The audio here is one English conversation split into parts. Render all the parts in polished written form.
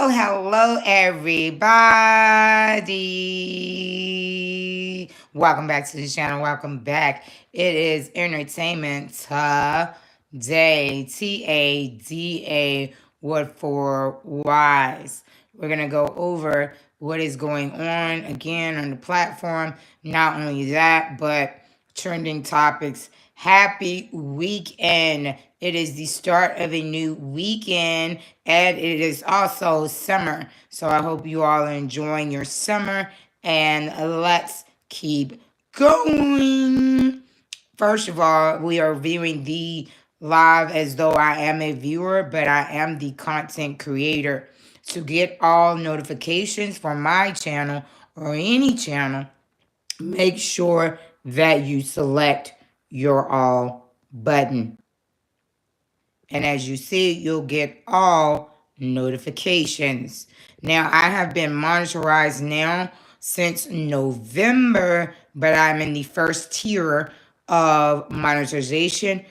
Hello, everybody. Welcome back to the channel. Welcome back. It is Entertainment Today. TADA, word for wise. We're going to go over what is going on again on the platform. Not only that, but trending topics. Happy weekend. It is the start of a new weekend and it is also summer. So I hope you all are enjoying your summer and let's keep going. First of all, we are viewing the live as though I am a viewer, but I am the content creator. To get all notifications from my channel or any channel, make sure that you select your all button. And as you see, you'll get all notifications. Now, I have been monitorized now since November, but I'm in the first tier of monetization,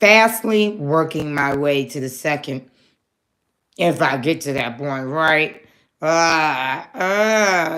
fastly working my way to the second, if I get to that point, right?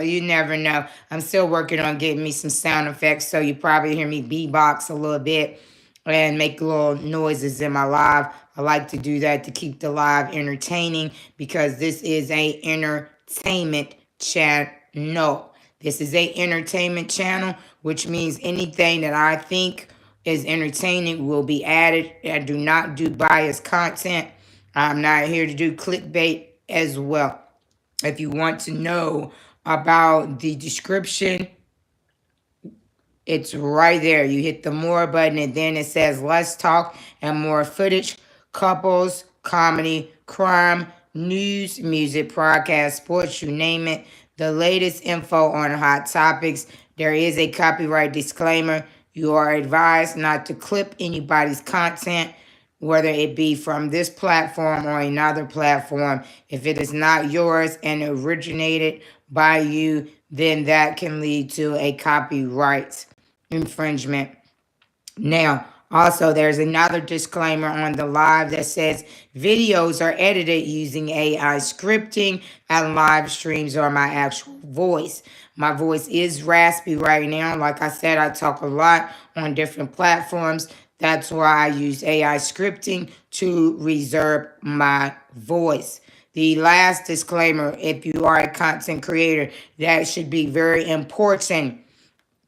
You never know. I'm still working on getting me some sound effects, so you probably hear me beatbox a little bit and make little noises in my live. I like to do that to keep the live entertaining because this is a entertainment channel. This is a entertainment channel, which means anything that I think is entertaining will be added. I do not do biased content. I'm not here to do clickbait as well. If you want to know about the description, it's right there. You hit the more button and then it says let's talk and more footage, couples, comedy, crime, news, music, podcast, sports, you name it. The latest info on hot topics. There is a copyright disclaimer. You are advised not to clip anybody's content, whether it be from this platform or another platform. If it is not yours and originated by you, then that can lead to a copyright infringement. Now, also, there's another disclaimer on the live that says videos are edited using AI scripting and live streams are my actual voice. My voice is raspy right now. Like I said, I talk a lot on different platforms. That's why I use AI scripting to reserve my voice. The last disclaimer, if you are a content creator, that should be very important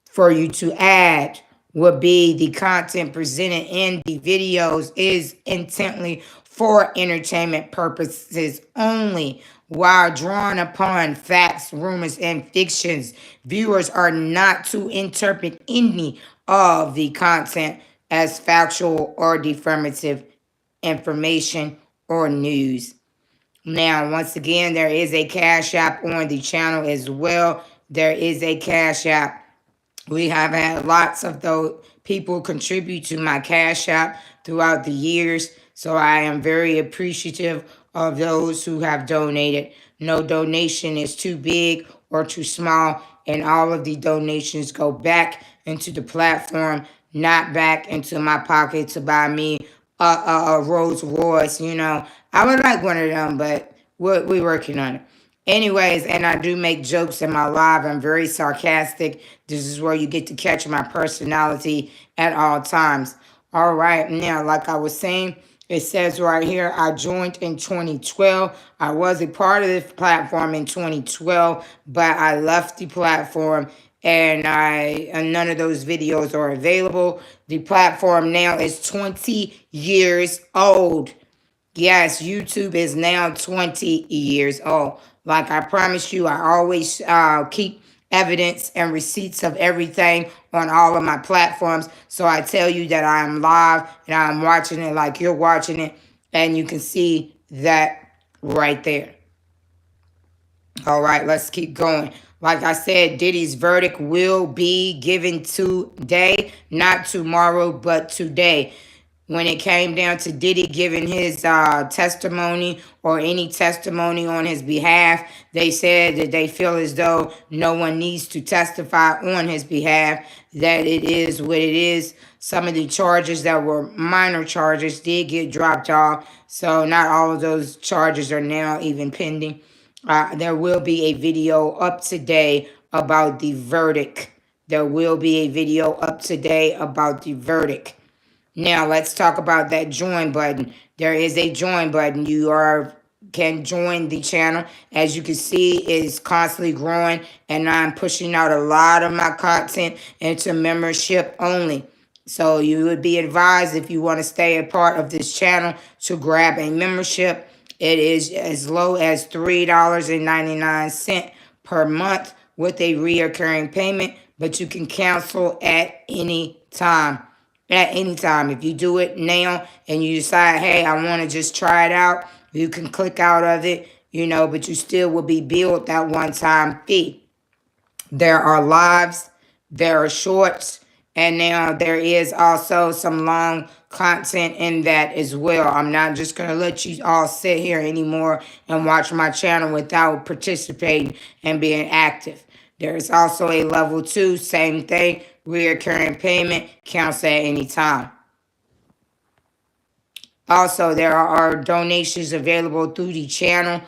for you to add, would be the content presented in the videos is intently for entertainment purposes only. While drawing upon facts, rumors, and fictions, viewers are not to interpret any of the content as factual or definitive information or news. Now, once again, there is a Cash App on the channel as well. There is a Cash App. We have had lots of those people contribute to my Cash App throughout the years. So I am very appreciative of those who have donated. No donation is too big or too small. And all of the donations go back into the platform, not back into my pocket to buy me a Rolls Royce. You know, I would like one of them, but we're working on it. Anyways, and I do make jokes in my live. I'm very sarcastic. This is where you get to catch my personality at all times. All right, now, like I was saying, it says right here, I joined in 2012. I was a part of this platform in 2012, but I left the platform and none of those videos are available. The platform now is 20 years old. Yes, YouTube is now 20 years old. Like I promised you, I always keep evidence and receipts of everything on all of my platforms. So I tell you that I am live and I'm watching it like you're watching it. And you can see that right there. All right, let's keep going. Like I said, Diddy's verdict will be given today, not tomorrow, but today. When it came down to Diddy giving his testimony or any testimony on his behalf, they said that they feel as though no one needs to testify on his behalf, that it is what it is. some of the charges that were minor charges did get dropped off. So not all of those charges are now even pending. There will be a video up today about the verdict. There will be a video up today about the verdict. Now let's talk about that join button. There is a join button. Can join the channel. As you can see, it's constantly growing, and I'm pushing out a lot of my content into membership only. So you would be advised, if you want to stay a part of this channel, to grab a membership. It is as low as $3.99 per month with a reoccurring payment, but you can cancel at any time. At any time. If you do it now and you decide, hey, I want to just try it out, you can click out of it, but you still will be billed that one-time fee. There are lives, there are shorts, and now there is also some long content in that as well. I'm not just going to let you all sit here anymore and watch my channel without participating and being active. There is also a level 2, same thing, recurring payment, counts at any time. Also, there are donations available through the channel,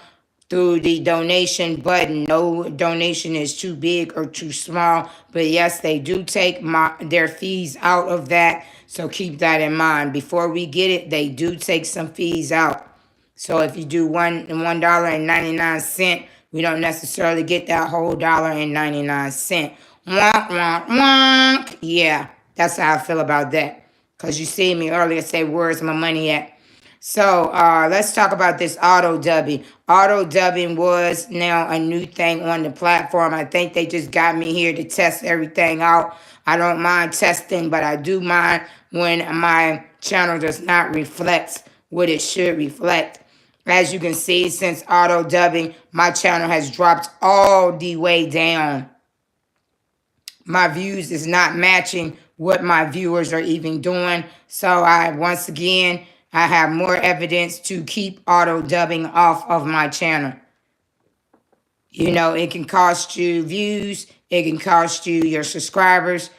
through the donation button. No donation is too big or too small, but yes, they do take their fees out of that, so keep that in mind. Before we get it, they do take some fees out. So if you do $1.99, we don't necessarily get that whole $1.99. Wonk, wonk, wonk. Yeah, that's how I feel about that. Because you see me earlier say, where's my money at? So let's talk about this auto dubbing. Auto dubbing was now a new thing on the platform. I think they just got me here to test everything out. I don't mind testing, but I do mind when my channel does not reflect what it should reflect. As you can see, since auto dubbing, my channel has dropped all the way down. My views is not matching what my viewers are even doing. So once again, I have more evidence to keep auto dubbing off of my channel. It can cost you views. It can cost you your subscribers.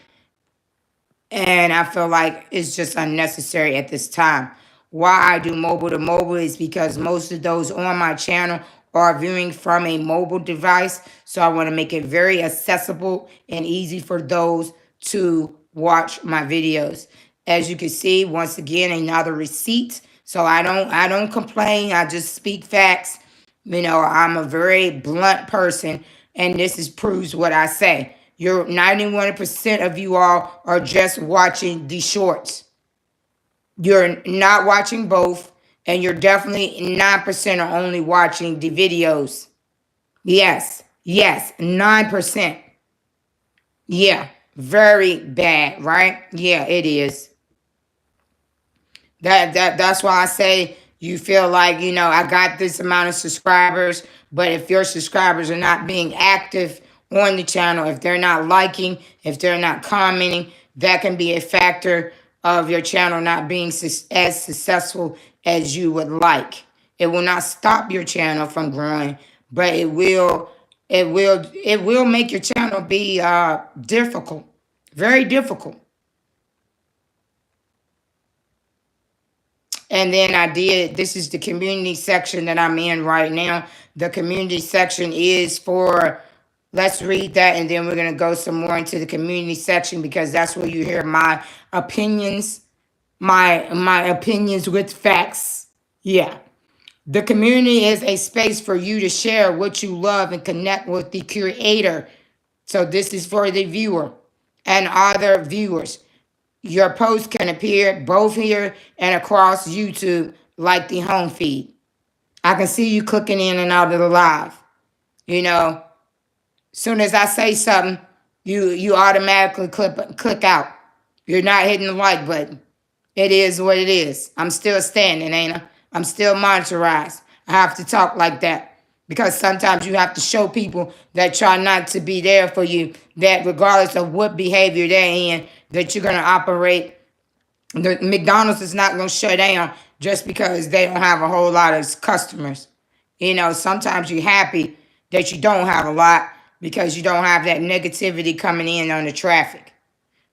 And I feel like it's just unnecessary at this time. Why I do mobile to mobile is because most of those on my channel are viewing from a mobile device. So I want to make it very accessible and easy for those to watch my videos. As you can see, once again, another receipt. So I don't complain. I just speak facts. I'm a very blunt person, and this proves what I say. You're 91% of you all are just watching the shorts. You're not watching both, and you're definitely 9% are only watching the videos. Yes, 9%. Yeah, very bad, right? Yeah, it is. That's why I say you feel like, I got this amount of subscribers, but if your subscribers are not being active on the channel, if they're not liking, if they're not commenting, that can be a factor of your channel not being as successful as you would like. It will not stop your channel from growing, but it will make your channel be difficult, very difficult. And then this is the community section that I'm in right now. The community section is for, let's read that, and then we're going to go some more into the community section, because that's where you hear my opinions, my opinions with facts. Yeah. The community is a space for you to share what you love and connect with the creator. So this is for the viewer and other viewers. Your post can appear both here and across YouTube like the home feed. I can see you clicking in and out of the live. Soon as I say something, you automatically click out. You're not hitting the like button. It is what it is. I'm still standing, ain't I? I'm still monitorized. I have to talk like that, because sometimes you have to show people that try not to be there for you, that regardless of what behavior they're in, that you're going to operate. The McDonald's is not going to shut down just because they don't have a whole lot of customers. Sometimes you're happy that you don't have a lot, because you don't have that negativity coming in on the traffic.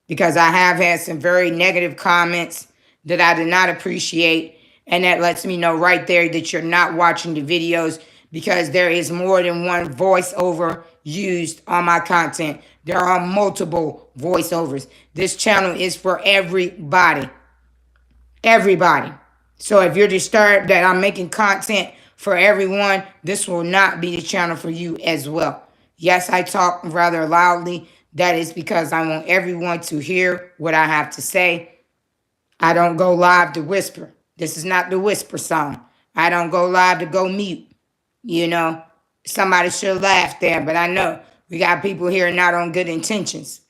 because I have had some very negative comments that I did not appreciate. And that lets me know right there that you're not watching the videos, because there is more than one voiceover used on my content. There are multiple voiceovers. This channel is for everybody. Everybody. So if you're disturbed that I'm making content for everyone, this will not be the channel for you as well. Yes, I talk rather loudly. That is because I want everyone to hear what I have to say. I don't go live to whisper. This is not the whisper song. I don't go live to go mute. You know, somebody should laugh there, but I know we got people here not on good intentions.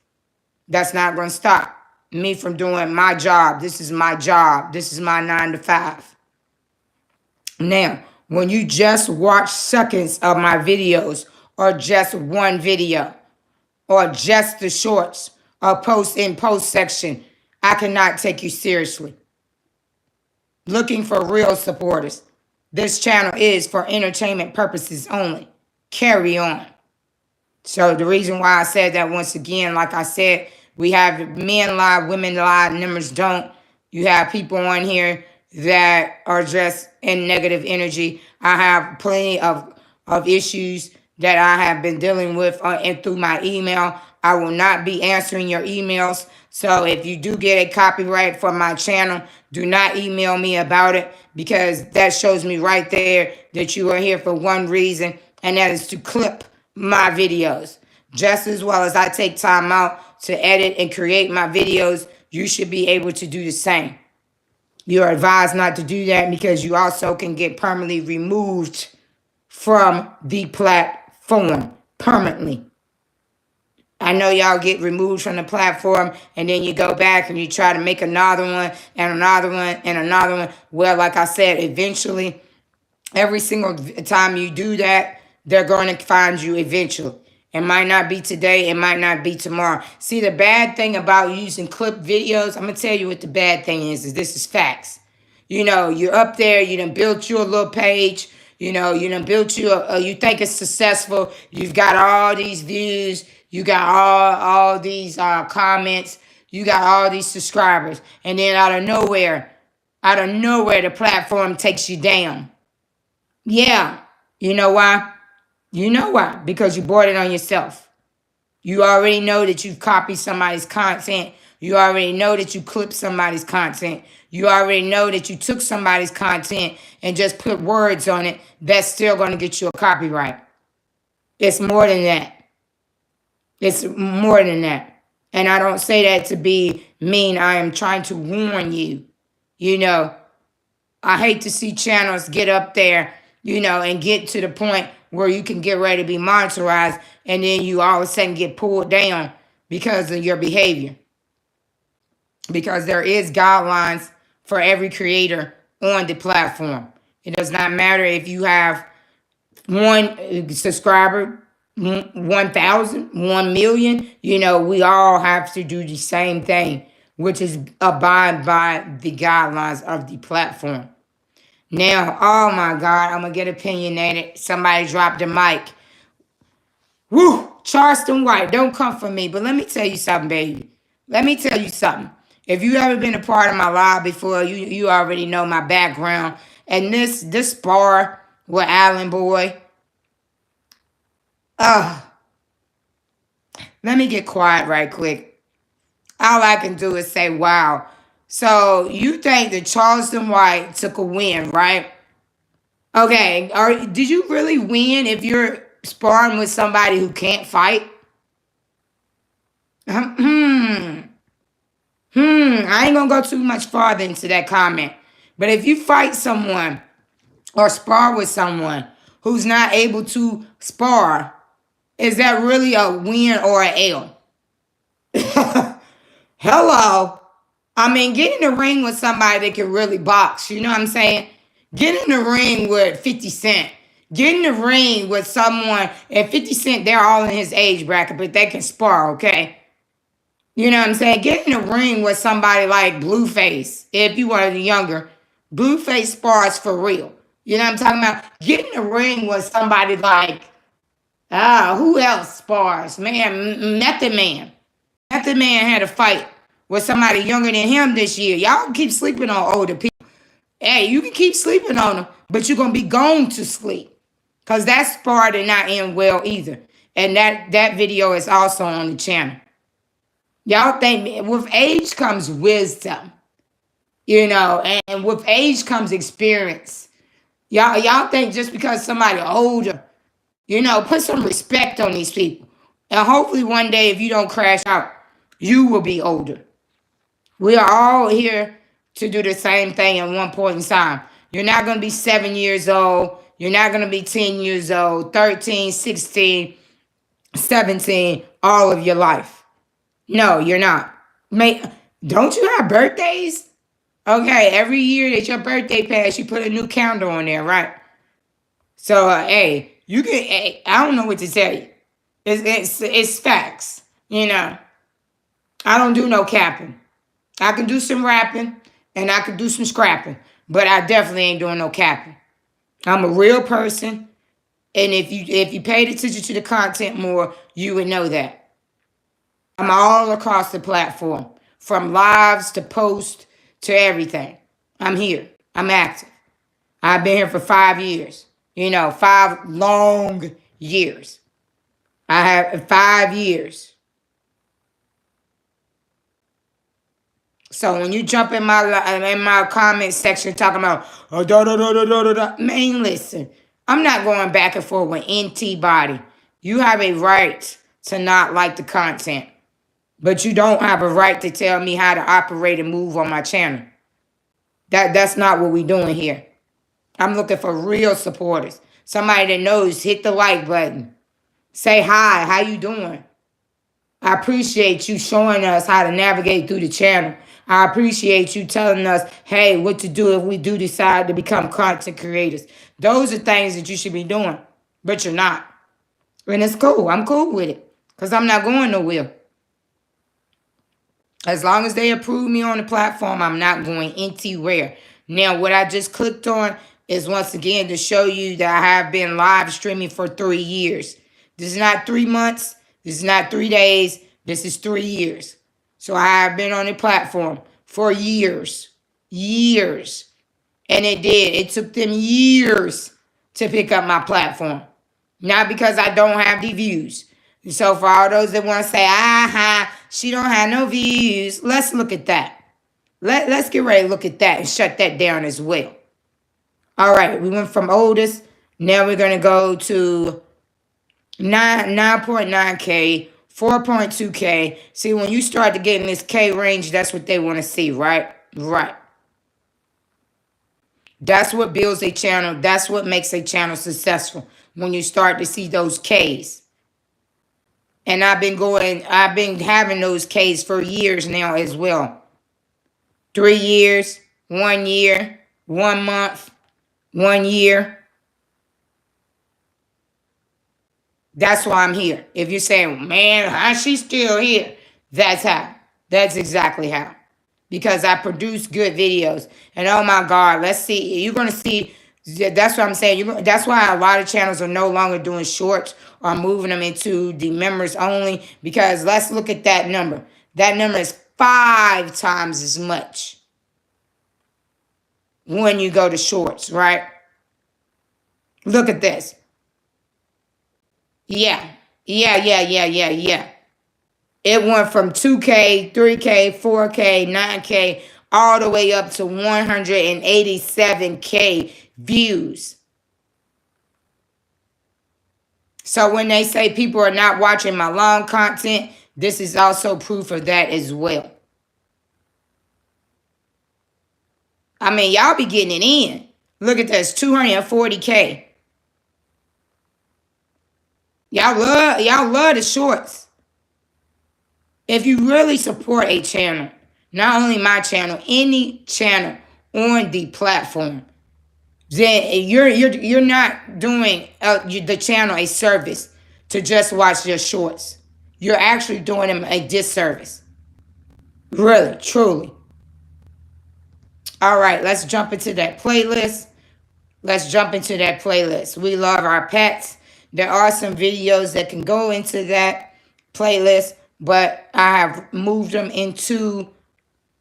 That's not going to stop me from doing my job. This is my job. This is my 9 to 5. Now, when you just watch seconds of my videos, or just one video, or just the shorts, or post in post section, I cannot take you seriously. Looking for real supporters. This channel is for entertainment purposes only. Carry on. So the reason why I said that, once again, like I said, we have men lie, women lie, numbers don't. You have people on here that are just in negative energy. I have plenty of issues that I have been dealing with and through my email. I will not be answering your emails. So if you do get a copyright from my channel, do not email me about it, because that shows me right there that you are here for one reason, and that is to clip my videos. Just as well as I take time out to edit and create my videos, you should be able to do the same. You are advised not to do that, because you also can get permanently removed from the platform. Permanently. I know y'all get removed from the platform, and then you go back and you try to make another one and another one and another one. Well, like I said, eventually, every single time you do that, they're going to find you eventually. It might not be today. It might not be tomorrow. See, the bad thing about using clip videos, I'm going to tell you what the bad thing is this is facts. You know, you're up there, you done built you a little page, you know, you done built you you think it's successful. You've got all these views. You got all these comments. You got all these subscribers. And then out of nowhere, the platform takes you down. Yeah. You know why? You know why? Because you bought it on yourself. You already know that you've copied somebody's content. You already know that you clipped somebody's content. You already know that you took somebody's content and just put words on it. That's still going to get you a copyright. It's more than that. It's more than that. And I don't say that to be mean. I am trying to warn you. You know, I hate to see channels get up there, you know, and get to the point where you can get ready to be monetized, and then you all of a sudden get pulled down because of your behavior. Because there is guidelines for every creator on the platform. It does not matter if you have one subscriber, 1,000, 1 million. You know, we all have to do the same thing, which is abide by the guidelines of the platform. Now, oh my God, I'm going to get opinionated. Somebody dropped the mic. Woo! Charleston White, don't come for me. But let me tell you something, baby. Let me tell you something. If you ever been a part of my live before, you already know my background. And this spar with Allen Boy. Let me get quiet right quick. All I can do is say, wow. So you think that Charleston White took a win, right? Okay, did you really win if you're sparring with somebody who can't fight? I ain't gonna go too much farther into that comment. But if you fight someone or spar with someone who's not able to spar, is that really a win or an L? Hello. I mean, get in the ring with somebody that can really box. You know what I'm saying? Get in the ring with 50 Cent. Get in the ring with someone, and 50 Cent, they're all in his age bracket, but they can spar, okay? You know what I'm saying? Get in the ring with somebody like Blueface. If you are younger, Blueface spars for real. You know what I'm talking about? Get in the ring with somebody like, who else spars? Man, Method Man. Method Man had a fight with somebody younger than him this year. Y'all keep sleeping on older people. Hey, you can keep sleeping on them, but you're gonna be gone to sleep. Cause that's far to not end well either. And that video is also on the channel. Y'all think with age comes wisdom, and with age comes experience. Y'all think just because somebody older, put some respect on these people. And hopefully one day if you don't crash out, you will be older. We are all here to do the same thing at one point in time. You're not going to be 7 years old. You're not going to be 10 years old, 13, 16, 17, all of your life. No, you're not. Don't you have birthdays? Okay, every year that your birthday pass, you put a new calendar on there, right? So, hey, you can. Hey, I don't know what to tell you. It's facts. I don't do no capping. I can do some rapping and I can do some scrapping, but I definitely ain't doing no capping. I'm a real person, and if you paid attention to the content more, you would know that. I'm all across the platform, from lives to posts to everything. I'm here. I'm active. I've been here for 5 years. 5 long years. I have 5 years. So when you jump in my comment section talking about man, listen, I'm not going back and forth with NT body. You have a right to not like the content, but you don't have a right to tell me how to operate and move on my channel. That's not what we're doing here. I'm looking for real supporters. Somebody that knows, hit the like button. Say hi, how you doing? I appreciate you showing us how to navigate through the channel. I appreciate you telling us, hey, what to do if we do decide to become content creators. Those are things that you should be doing, but you're not. And it's cool. I'm cool with it because I'm not going nowhere. As long as they approve me on the platform, I'm not going anywhere. Now, what I just clicked on is once again to show you that I have been live streaming for 3 years. This is not 3 months. This is not 3 days. This is 3 years. So I have been on the platform for years. Years. And it took them years to pick up my platform. Not because I don't have the views. So for all those that want to say, she don't have no views, let's look at that. Let's get ready to look at that and shut that down as well. All right, we went from oldest. Now we're going to go to 9.9K, 4.2K. See, when you start to get in this K range, that's what they want to see, right? Right. That's what builds a channel. That's what makes a channel successful, when you start to see those Ks. And I've been having those Ks for years now as well. 3 years, 1 year, 1 month, 1 year. That's why I'm here. If you're saying, man, how's she still here? That's how. That's exactly how. Because I produce good videos. And oh my God, let's see. You're going to see. That's what I'm saying. That's why a lot of channels are no longer doing shorts or moving them into the members only. Because let's look at that number. That number is 5 times as much when you go to shorts, right? Look at this. Yeah. It went from 2K, 3K, 4K, 9K, all the way up to 187K views. So when they say people are not watching my long content, this is also proof of that as well. I mean, y'all be getting it in. Look at this, 240K. Y'all love the shorts. If you really support a channel, not only my channel, any channel on the platform, then you're not doing the channel a service to just watch your shorts. You're actually doing them a disservice. Really, truly. All right, let's jump into that playlist. We love our pets. There are some videos that can go into that playlist. but I have moved them into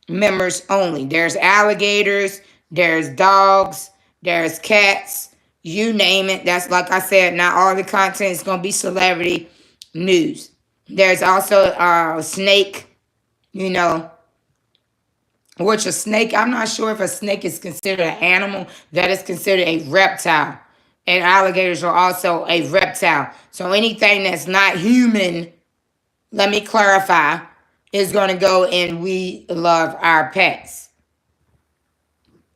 members only. There's alligators, there's dogs, there's cats, you name it. That's like I said, not all the content is going to be celebrity news. There's also a snake, you know, which a snake, I'm not sure if a snake is considered an animal. That is considered a reptile. And alligators are also a reptile. So anything that's not human, let me clarify, is going to go in we love our pets.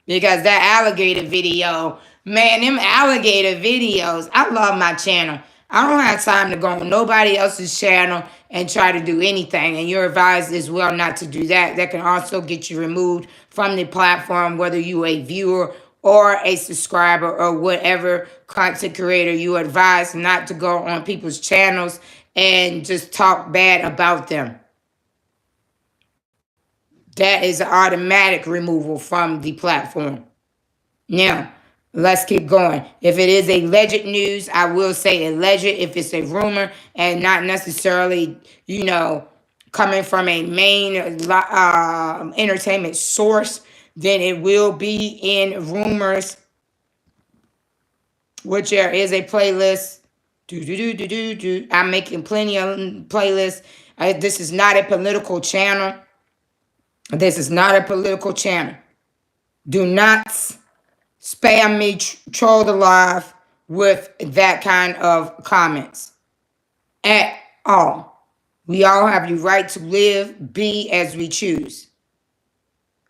Because that alligator video, man, them alligator videos, I love my channel. I don't have time to go on nobody else's channel and try to do anything. And you're advised as well not to do that. That can also get you removed from the platform, whether you a viewer or a subscriber or whatever content creator. You advised not to go on people's channels and just talk bad about them. That is an automatic removal from the platform. Now, let's keep going. If it is alleged news, I will say alleged if it's a rumor and not necessarily, coming from a main entertainment source, then it will be in rumors, which there is a playlist. I'm making plenty of playlists. This is not a political channel. This is not a political channel. Do not spam me, troll the live with that kind of comments at all. We all have the right to live, be as we choose.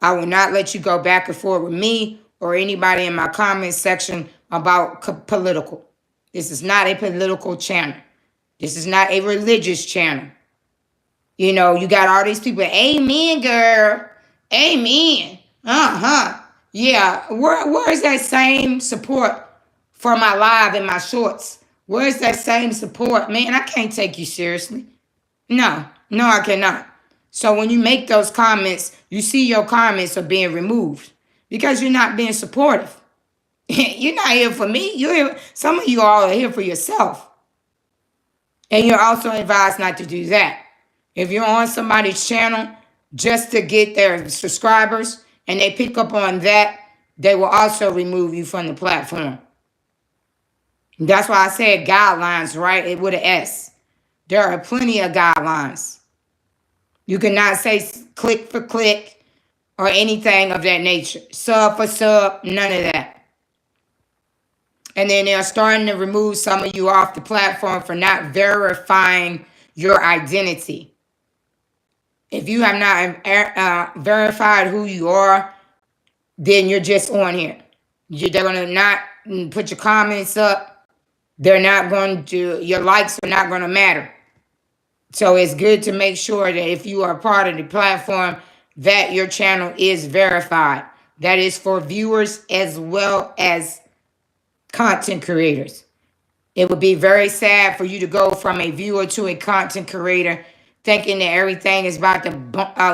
I will not let you go back and forth with me or anybody in my comment section about political. This is not a political channel. This is not a religious channel. You got all these people, amen, girl. Amen. Yeah, where's that same support for my live and my shorts? Where's that same support? Man, I can't take you seriously. No, I cannot. So when you make those comments, you see your comments are being removed because you're not being supportive. You're not here for me. You're here. Some of you all are here for yourself. And you're also advised not to do that. If you're on somebody's channel just to get their subscribers and they pick up on that, they will also remove you from the platform. That's why I said guidelines, right? It with an S. There are plenty of guidelines. You cannot say click for click or anything of that nature. Sub for sub, none of that. And then they're starting to remove some of you off the platform for not verifying your identity. If you have not verified who you are, then you're just on here. They're going to not put your comments up. They're not going to, your likes are not going to matter. So it's good to make sure that if you are part of the platform, that your channel is verified. That is for viewers as well as content creators. It would be very sad for you to go from a viewer to a content creator thinking that everything is about to, up,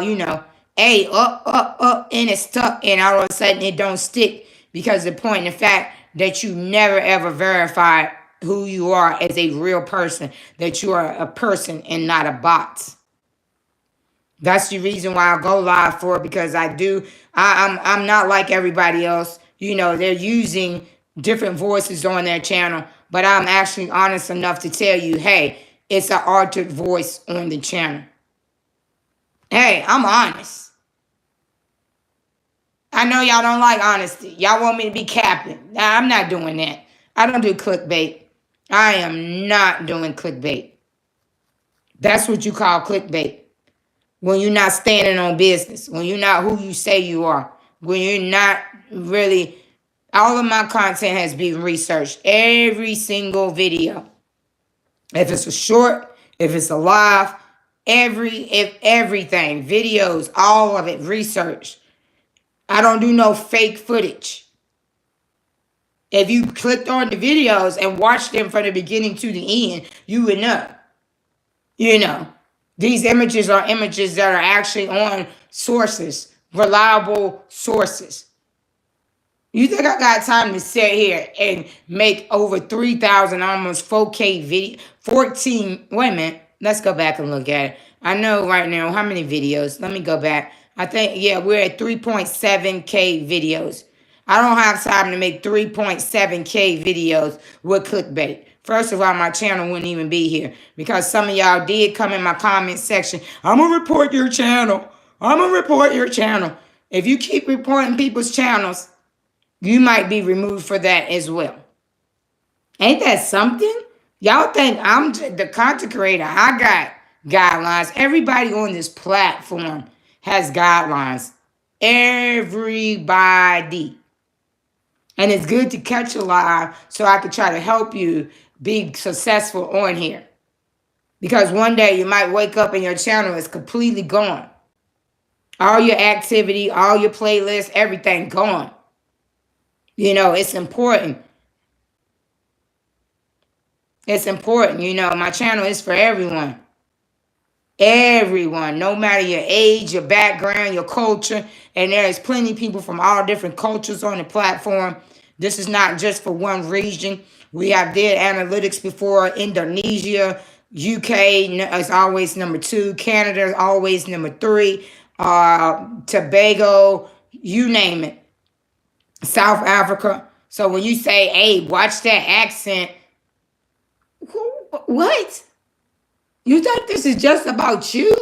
and it's stuck, and all of a sudden it don't stick because the point in the fact that you never ever verified who you are as a real person, that you are a person and not a bot. That's the reason why I go live for it, because I'm not like everybody else. They're using different voices on their channel, but I'm actually honest enough to tell you, hey, it's an altered voice on the channel. Hey, I'm honest. I know y'all don't like honesty. Y'all want me to be capping. Nah, I'm not doing that. I don't do clickbait. I am not doing clickbait. That's what you call clickbait. When you're not standing on business. When you're not who you say you are. When you're not really... All of my content has been researched. Every single video. If it's a short, if it's a live, everything. Videos, all of it researched. I don't do no fake footage. If you clicked on the videos and watched them from the beginning to the end, you would know. These images are images that are actually on sources, reliable sources. You think I got time to sit here and make over 3,000, almost 4K video, 14, wait a minute, let's go back and look at it. I know right now how many videos. Let me go back. I think, yeah, we're at 3.7K videos. I don't have time to make 3.7K videos with clickbait. First of all, my channel wouldn't even be here because some of y'all did come in my comment section. I'm going to report your channel. I'm going to report your channel. If you keep reporting people's channels, you might be removed for that as well. Ain't that something? Y'all think I'm the content creator. I got guidelines. Everybody on this platform has guidelines. Everybody. And it's good to catch a live so I can try to help you be successful on here. Because one day you might wake up and your channel is completely gone. All your activity, all your playlists, everything gone. You know, it's important. It's important. You know, my channel is for everyone. Everyone, no matter your age, your background, your culture. And there is plenty of people from all different cultures on the platform. This is not just for one region. We have did analytics before. Indonesia, UK is always number 2. Canada is always number 3. Tobago, you name it. South Africa. So when you say, hey, watch that accent. What? You think this is just about you?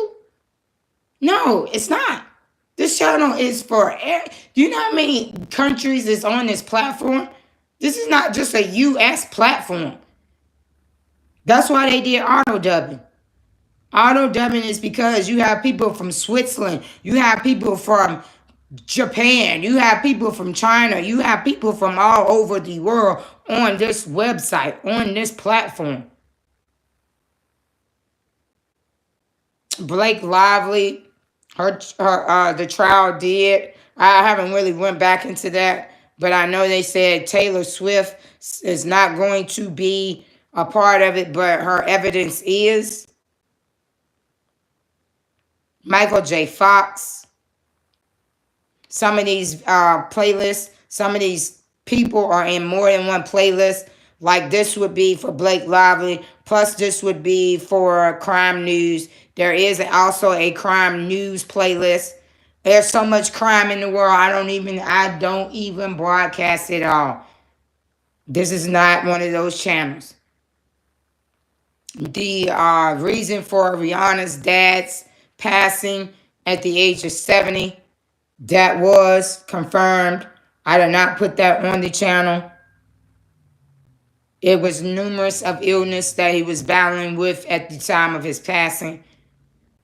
No, it's not. This channel is for, you know how many countries is on this platform? This is not just a U.S. platform. That's why they did auto dubbing. Auto dubbing is because you have people from Switzerland. You have people from Japan. You have people from China. You have people from all over the world on this website, on this platform. Blake Lively, the trial did. I haven't really went back into that, but I know they said Taylor Swift is not going to be a part of it, but her evidence is. Michael J. Fox. Some of these playlists, some of these people are in more than one playlist. Like this would be for Blake Lively, plus this would be for crime news. There is also a crime news playlist. There's so much crime in the world, I don't even broadcast it all. This is not one of those channels. The reason for Rihanna's dad's passing at the age of 70, that was confirmed. I did not put that on the channel. It was numerous of illness that he was battling with at the time of his passing.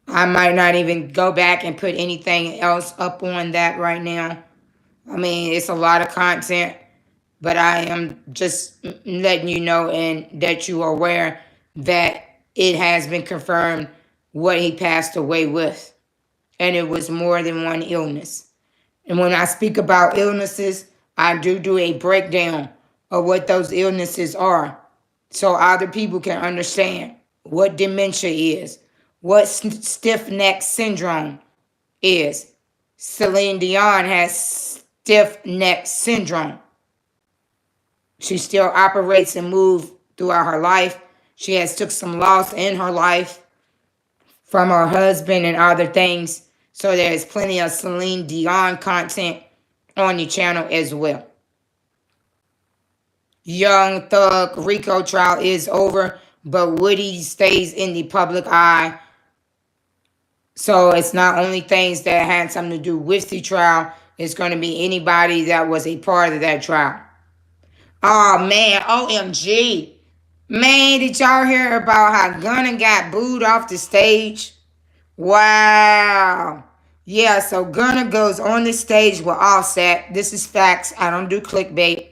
I might not even go back and put anything else up on that right now. I mean, it's a lot of content, but I am just letting you know and that you are aware that it has been confirmed what he passed away with. And it was more than one illness. And when I speak about illnesses, I do a breakdown of what those illnesses are so other people can understand what dementia is, what stiff neck syndrome is. Celine Dion has stiff neck syndrome. She still operates and moves throughout her life. She has took some loss in her life from her husband and other things. So there's plenty of Celine Dion content on the channel as well. Young Thug RICO trial is over, but Woody stays in the public eye. So it's not only things that had something to do with the trial. It's going to be anybody that was a part of that trial. Oh, man. OMG. Man, did y'all hear about how Gunna got booed off the stage? Wow. Yeah, so Gunna goes on the stage with Offset. This is facts. I don't do clickbait.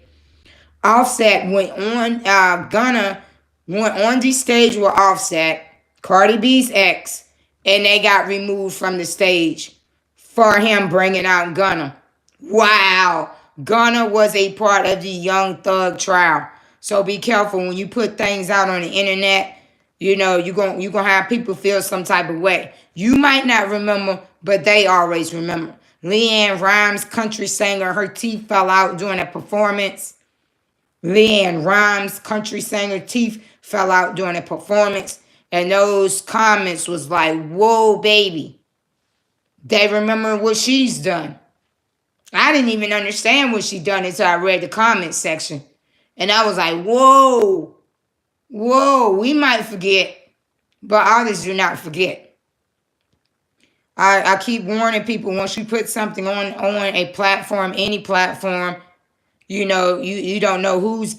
Offset went on, Gunna went on the stage with Offset, Cardi B's ex, and they got removed from the stage for him bringing out Gunna. Wow. Gunna was a part of the Young Thug trial. So be careful when you put things out on the internet. You know, you're gonna have people feel some type of way. You might not remember, but they always remember. LeAnn Rimes, country singer, her teeth fell out during a performance. LeAnn Rimes, country singer, teeth fell out during a performance. And those comments was like, whoa, baby. They remember what she's done. I didn't even understand what she done until I read the comment section. And I was like, whoa, whoa, we might forget, but others do not forget. I keep warning people, once you put something on a platform, any platform, you know, you don't know who's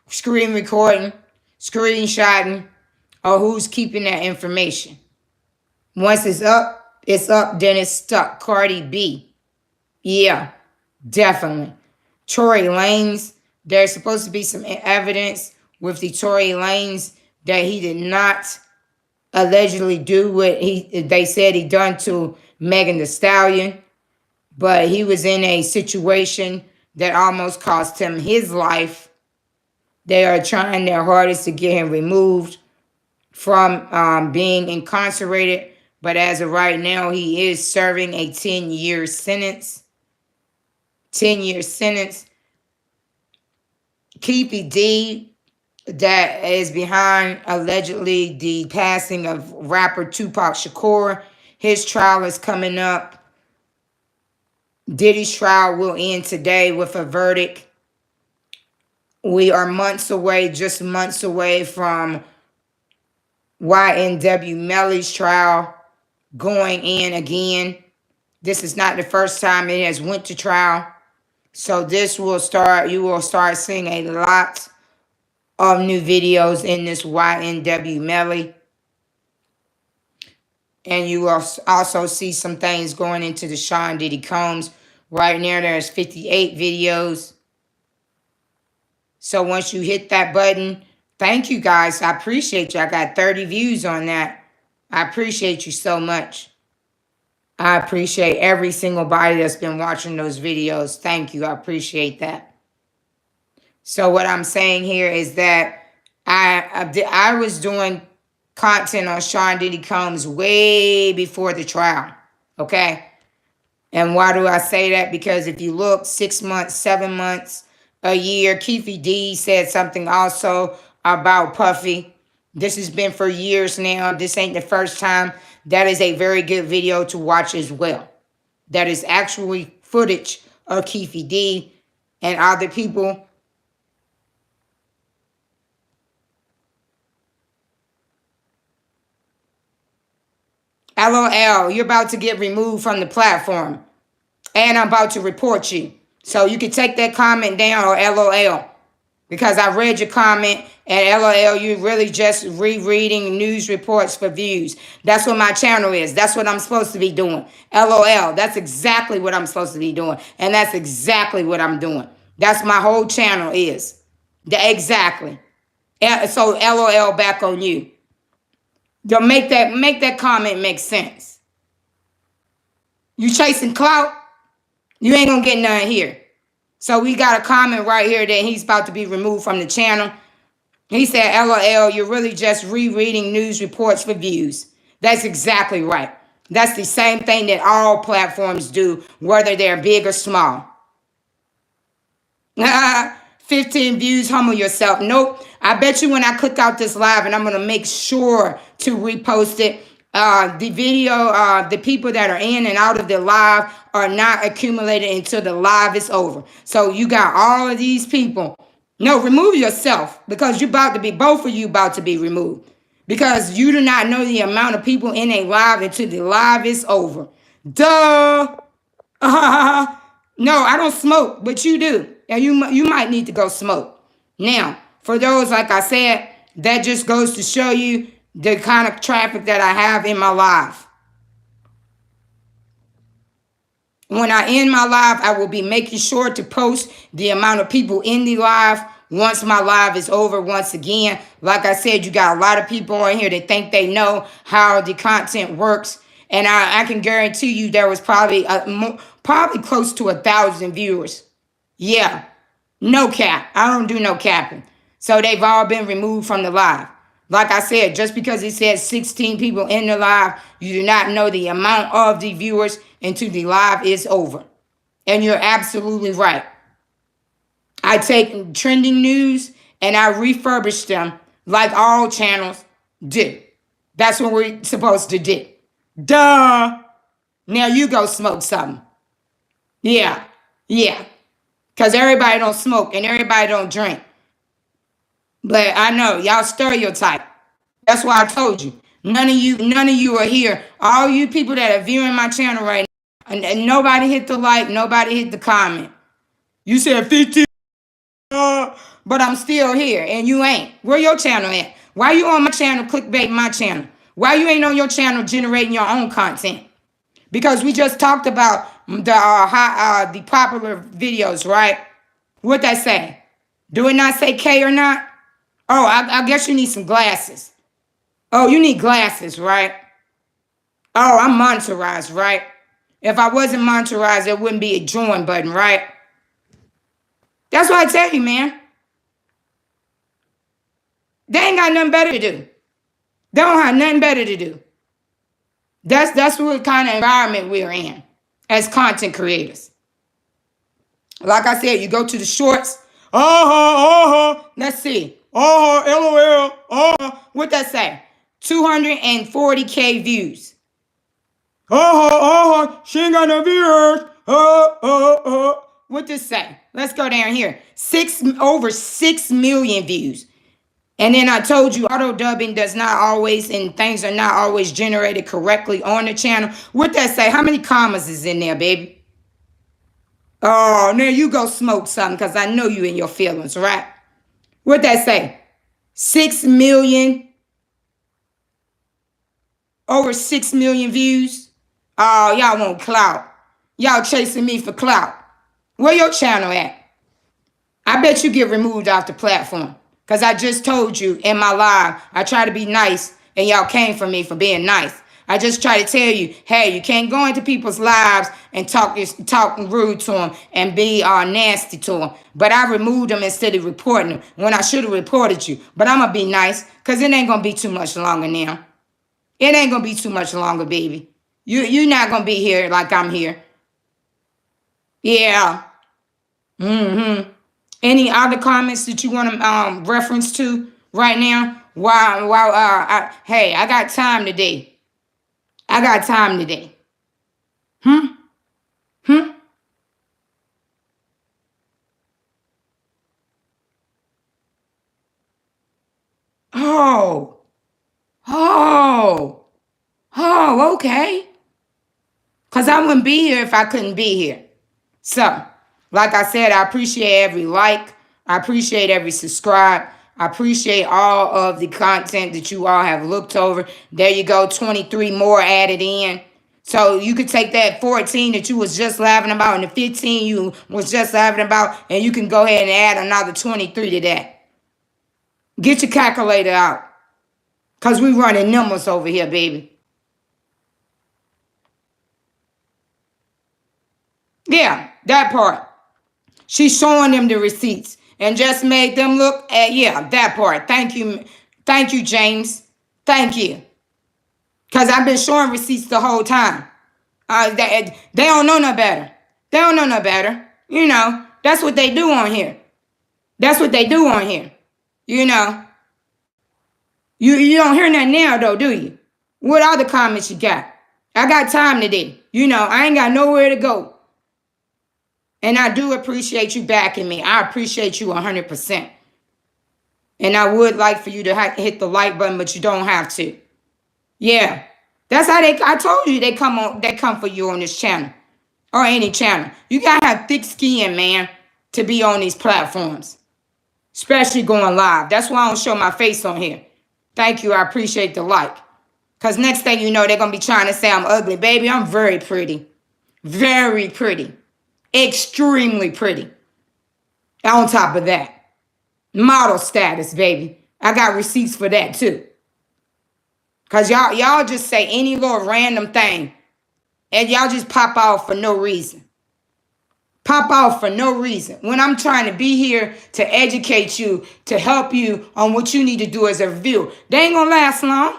screen recording, screenshotting, or who's keeping that information. Once it's up, then it's stuck. Cardi B. Yeah, definitely. Tory Lanez, there's supposed to be some evidence with the Tory Lanez that he did not allegedly do what they said he done to Megan Thee Stallion, but he was in a situation that almost cost him his life. They are trying their hardest to get him removed from being incarcerated, but as of right now, he is serving a 10-year sentence. 10-year sentence. Keefy D, that is behind allegedly the passing of rapper Tupac Shakur. His trial is coming up. Diddy's trial will end today with a verdict. We are months away, just months away from YNW Melly's trial going in again. This is not the first time it has went to trial. So this will start, you will start seeing a lot of new videos in this YNW Melly. And you will also see some things going into the Sean Diddy Combs. Right now there's 58 videos. So once you hit that button, thank you guys. I appreciate you. I got 30 views on that. I appreciate you so much. I appreciate every single body that's been watching those videos. Thank you. I appreciate that. So what I'm saying here is that I was doing content on Sean Diddy Combs way before the trial. Okay? And why do I say that? Because if you look 6 months, 7 months, a year, Keefy D said something also about Puffy. This has been for years now. This ain't the first time. That is a very good video to watch as well. That is actually footage of Keefy D and other people. LOL, you're about to get removed from the platform. And I'm about to report you. So you can take that comment down, or LOL. Because I read your comment, and LOL, you're really just rereading news reports for views. That's what my channel is. That's what I'm supposed to be doing. LOL, that's exactly what I'm supposed to be doing. And that's exactly what I'm doing. That's my whole channel is. Exactly. So LOL back on you. Don't make that comment make sense. You chasing clout? You ain't gonna get none here. So we got a comment right here that he's about to be removed from the channel. He said, LOL, you're really just rereading news reports for views. That's exactly right. That's the same thing that all platforms do, whether they're big or small. 15 views, humble yourself. Nope. I bet you when I click out this live, and I'm going to make sure to repost it, the video, the people that are in and out of the live are not accumulated until the live is over. So you got all of these people. No, remove yourself, because you're about to be, both of you about to be removed. Because you do not know the amount of people in a live until the live is over. Duh. No, I don't smoke, but you do. And you might need to go smoke. Now, for those, like I said, that just goes to show you the kind of traffic that I have in my live. When I end my live, I will be making sure to post the amount of people in the live once my live is over. Once again, like I said, you got a lot of people on here that think they know how the content works. And I can guarantee you there was probably close to 1,000 viewers. Yeah, no cap. I don't do no capping. So they've all been removed from the live. Like I said, just because it says 16 people in the live, you do not know the amount of the viewers until the live is over. And you're absolutely right. I take trending news and I refurbish them like all channels. do. That's what we're supposed to do. Duh. Now you go smoke something. Yeah. Yeah. Because everybody don't smoke and everybody don't drink. But I know y'all stereotype. That's why I told you. None of you are here. All you people that are viewing my channel right now, and nobody hit the like, nobody hit the comment. You said 50, but I'm still here, and you ain't. Where your channel at? Why you on my channel clickbait my channel? Why you ain't on your channel generating your own content? Because we just talked about the popular videos, right? What that say? Do it not say K or not? Oh, I guess you need some glasses. Oh, you need glasses, right? Oh, I'm monitorized, right? If I wasn't monitorized, there wouldn't be a join button, right? That's what I tell you, man. They ain't got nothing better to do. They don't have nothing better to do. That's what kind of environment we're in as content creators. Like I said, you go to the shorts. Let's see. LOL. What that say? 240K views. She ain't got no viewers. What this say? Let's go down here. Over 6 million views. And then I told you auto dubbing does not always, and things are not always generated correctly on the channel. What that say? How many commas is in there, baby? Oh, now you go smoke something because I know you in your feelings, right? What that say? 6 million, over 6 million views. Oh, y'all want clout. Y'all chasing me for clout. Where your channel at? I bet you get removed off the platform. Because I just told you in my live, I try to be nice, and y'all came for me for being nice. I just try to tell you, hey, you can't go into people's lives and talk rude to them and be nasty to them. But I removed them instead of reporting them when I should have reported you. But I'm going to be nice because it ain't going to be too much longer now. It ain't going to be too much longer, baby. You're not going to be here like I'm here. Yeah. Mm-hmm. Any other comments that you want to reference to right now? Hey, I got time today. I got time today. Hmm? Oh. Oh. Oh, okay. Because I wouldn't be here if I couldn't be here. So, like I said, I appreciate every like. I appreciate every subscribe. I appreciate all of the content that you all have looked over. There you go, 23 more added in. So you could take that 14 that you was just laughing about and the 15 you was just laughing about, and you can go ahead and add another 23 to that. Get your calculator out. Because we running numbers over here, baby. Yeah, that part. She's showing them the receipts and just made them look at, yeah, that part. Thank you. Thank you, James. Thank you. Because I've been showing receipts the whole time. They don't know no better. They don't know no better. You know, that's what they do on here. That's what they do on here. You know. You don't hear that now, though, do you? What other comments you got? I got time today. You know, I ain't got nowhere to go. And I do appreciate you backing me. I appreciate you 100%. And I would like for you to hit the like button, but you don't have to. Yeah. That's how I told you they come for you on this channel. Or any channel. You gotta have thick skin, man, to be on these platforms. Especially going live. That's why I don't show my face on here. Thank you. I appreciate the like. Because next thing you know, they're going to be trying to say I'm ugly. Baby, I'm very pretty. Very pretty. Extremely pretty. On top of that, model status, baby. I got receipts for that too. Because y'all just say any little random thing. And y'all just pop off for no reason. Pop off for no reason. When I'm trying to be here to educate you, to help you on what you need to do as a reviewer. They ain't going to last long.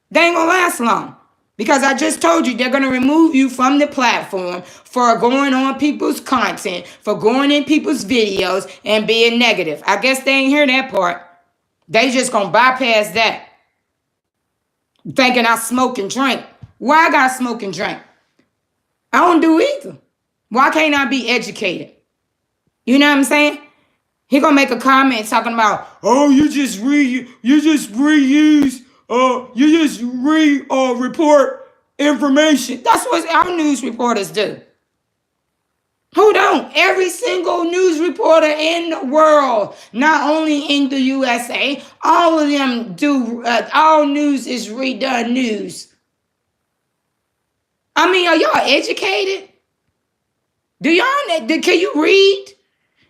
They ain't going to last long. Because I just told you they're going to remove you from the platform for going on people's content, for going in people's videos and being negative. I guess they ain't hear that part. They just going to bypass that. thinking I smoke and drink. Why I gotta smoke and drink? I don't do either. Why can't I be educated? You know what I'm saying? He gonna make a comment talking about, oh, you just report information. That's what our news reporters do. Who don't? Every single news reporter in the world, not only in the USA, all of them do. All news is redone news. I mean, are y'all educated? Can you read?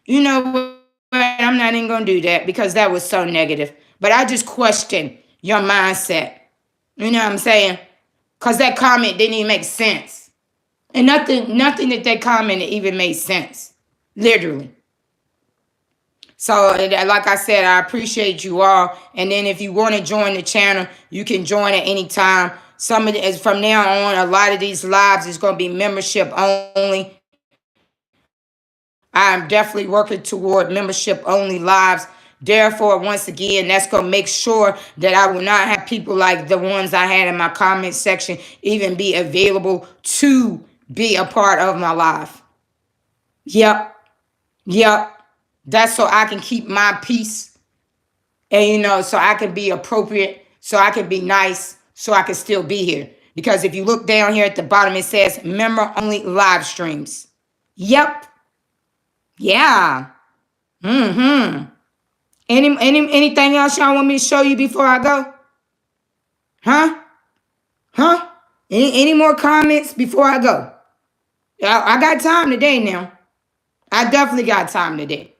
You know what? I'm not even gonna do that because that was so negative. But I just question your mindset. You know what I'm saying? Because that comment didn't even make sense. And nothing that they commented even made sense. Literally. So, like I said, I appreciate you all. And then if you want to join the channel, you can join at any time. From now on, a lot of these lives is going to be membership only. I'm definitely working toward membership only lives. Therefore, once again, that's going to make sure that I will not have people like the ones I had in my comment section even be available to be a part of my life. Yep. That's so I can keep my peace and, so I can be appropriate, so I can be nice, so I can still be here. Because if you look down here at the bottom, it says member only live streams. Yep. Yeah. Anything else y'all want me to show you before I go? Huh? Any more comments before I go? I got time today now. I definitely got time today.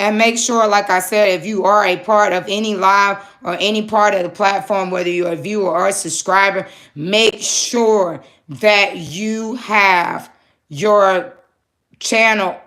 And make sure, like I said, if you are a part of any live or any part of the platform, whether you're a viewer or a subscriber, make sure that you have your channel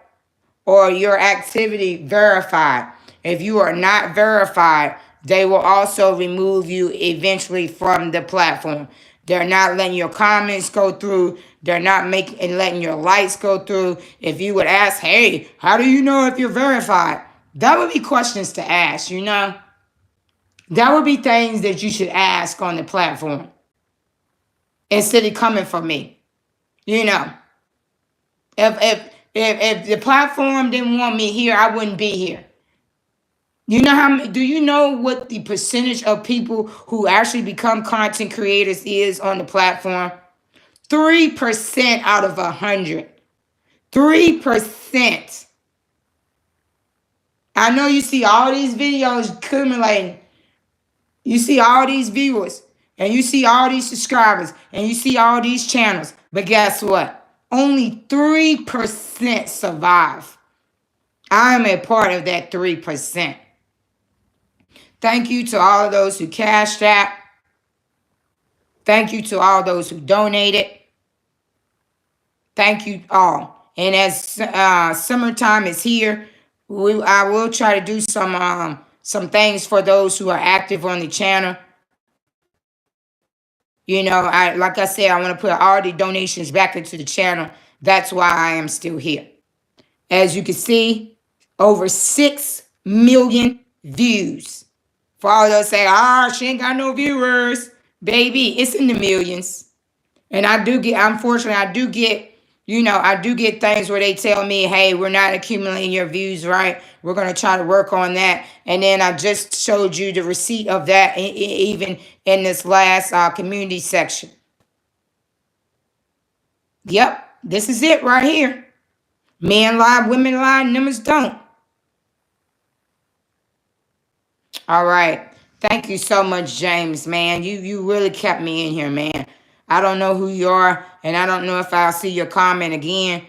or your activity verified. If you are not verified, they will also remove you eventually from the platform. They're not letting your comments go through. They're not letting your likes go through. If you would ask, hey, how do you know if you're verified? That would be questions to ask, That would be things that you should ask on the platform instead of coming from me. If the platform didn't want me here, I wouldn't be here. Do you know what the percentage of people who actually become content creators is on the platform? 3% out of 100. 3%. I know you see all these videos accumulating. You see all these viewers, and you see all these subscribers, and you see all these channels. But guess what? Only 3% survive. I am a part of that 3%. Thank you to all of those who cashed out. Thank you to all those who donated. Thank you all. And as summertime is here, I will try to do some things for those who are active on the channel. Like I said, I want to put all the donations back into the channel. That's why I am still here. As you can see, over 6 million views. For all those say, she ain't got no viewers. Baby, it's in the millions. And unfortunately, I do get things where they tell me, hey, we're not accumulating your views right. We're going to try to work on that. And then I just showed you the receipt of that even in this last community section. Yep, this is it right here. Men lie, women lie, numbers don't. All right. Thank you so much, James, man. You really kept me in here, man. I don't know who you are, and I don't know if I'll see your comment again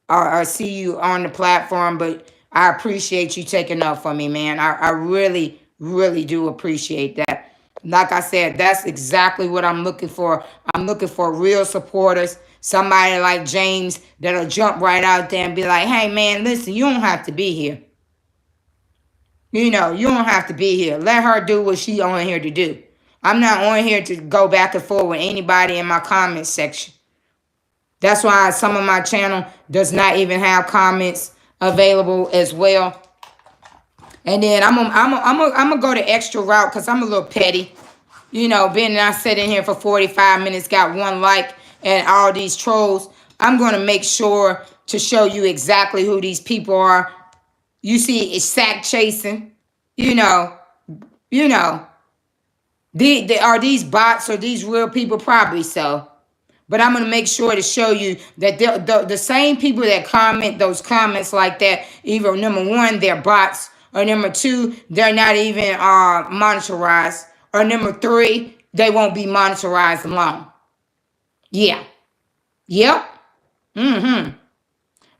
or see you on the platform, but I appreciate you taking up for me, man. I really, really do appreciate that. Like I said, that's exactly what I'm looking for. I'm looking for real supporters, somebody like James that'll jump right out there and be like, hey, man, listen, you don't have to be here. You don't have to be here. Let her do what she's on here to do. I'm not on here to go back and forth with anybody in my comment section. That's why some of my channel does not even have comments available as well. And then I'm gonna go the extra route because I'm a little petty. You know, being that I sat in here for 45 minutes, got one like, and all these trolls, I'm gonna make sure to show you exactly who these people are. You see, it's sack chasing. You know, you know. Are these bots or these real people? Probably so. But I'm going to make sure to show you that the same people that comment those comments like that, either number one, they're bots, or number two, they're not even monitorized, or number three, they won't be monitorized long. Yeah. Yep. Mm-hmm.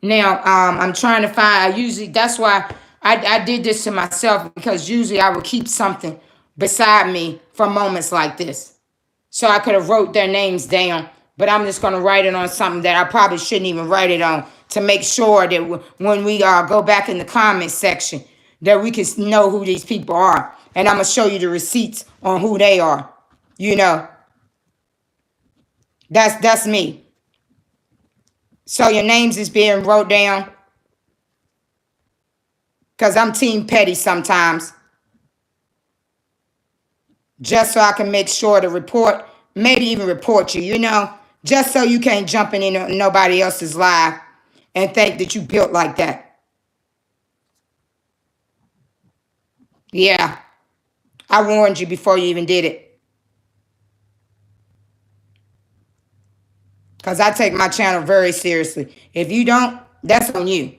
Now, I'm trying to find, that's why I did this to myself, because usually I would keep something beside me for moments like this. So I could have wrote their names down, but I'm just going to write it on something that I probably shouldn't even write it on, to make sure that when we go back in the comment section, that we can know who these people are. And I'm going to show you the receipts on who they are. You know, that's me. So your names is being wrote down, because I'm team petty sometimes. Just so I can make sure to report, maybe even report you, you know, just so you can't jump in nobody else's life and think that you built like that. Yeah, I warned you before you even did it. Because I take my channel very seriously. If you don't, that's on you.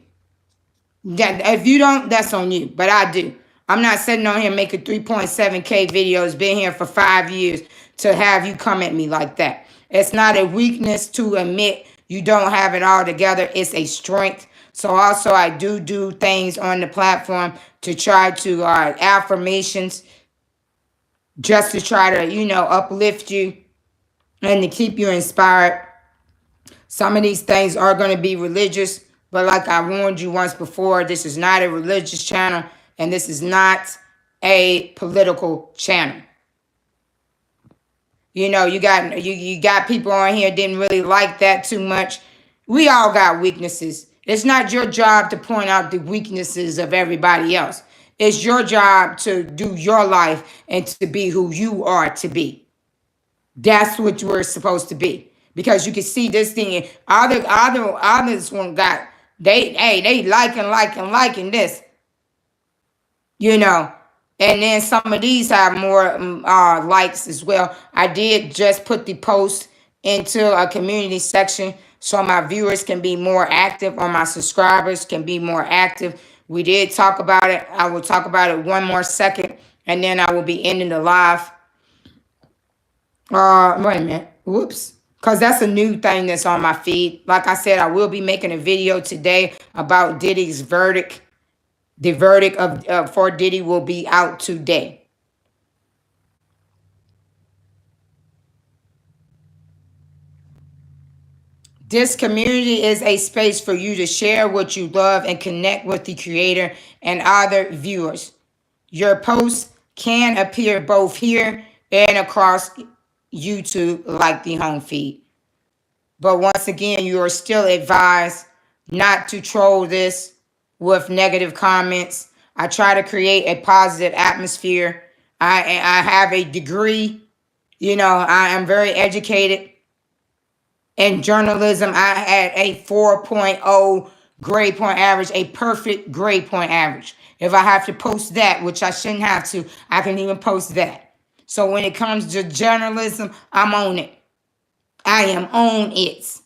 If you don't, that's on you. But I do. I'm not sitting on here making 3.7K videos, been here for 5 years, to have you come at me like that. It's not a weakness to admit you don't have it all together. It's a strength. So also I do things on the platform to try to affirmations, just to try to, you know, uplift you and to keep you inspired. Some of these things are going to be religious, but like I warned you once before, this is not a religious channel, and this is not a political channel. You know, you got people on here didn't really like that too much. We all got weaknesses. It's not your job to point out the weaknesses of everybody else. It's your job to do your life and to be who you are to be. That's what we're supposed to be. Because you can see this thing, others one got, they liking this, you know. And then some of these have more likes as well. I did just put the post into a community section so my viewers can be more active, or my subscribers can be more active. We did talk about it. I will talk about it one more second, and then I will be ending the live. Wait a minute. Whoops. Because that's a new thing that's on my feed. Like I said, I will be making a video today about Diddy's verdict. The verdict for Diddy will be out today. This community is a space for you to share what you love and connect with the creator and other viewers. Your posts can appear both here and across YouTube, like the home feed. But once again, you are still advised not to troll this with negative comments. I try to create a positive atmosphere. I have a degree. You know, I am very educated. In journalism, I had a 4.0 grade point average, a perfect grade point average. If I have to post that, which I shouldn't have to, I can even post that. So when it comes to journalism, I'm on it. I am on it.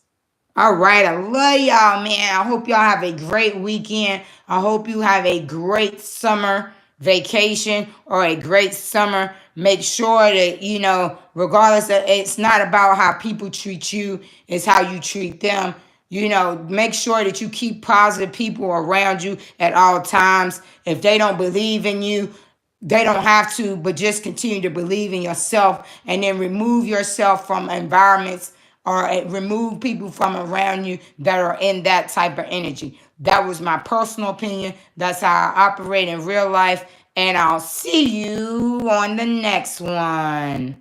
All right. I love y'all, man. I hope y'all have a great weekend. I hope you have a great summer vacation or a great summer. Make sure that, you know, regardless of, it's not about how people treat you, it's how you treat them. You know, make sure that you keep positive people around you at all times. If they don't believe in you, they don't have to, but just continue to believe in yourself, and then remove yourself from environments, or remove people from around you that are in that type of energy. That was my personal opinion. That's how I operate in real life. And I'll see you on the next one.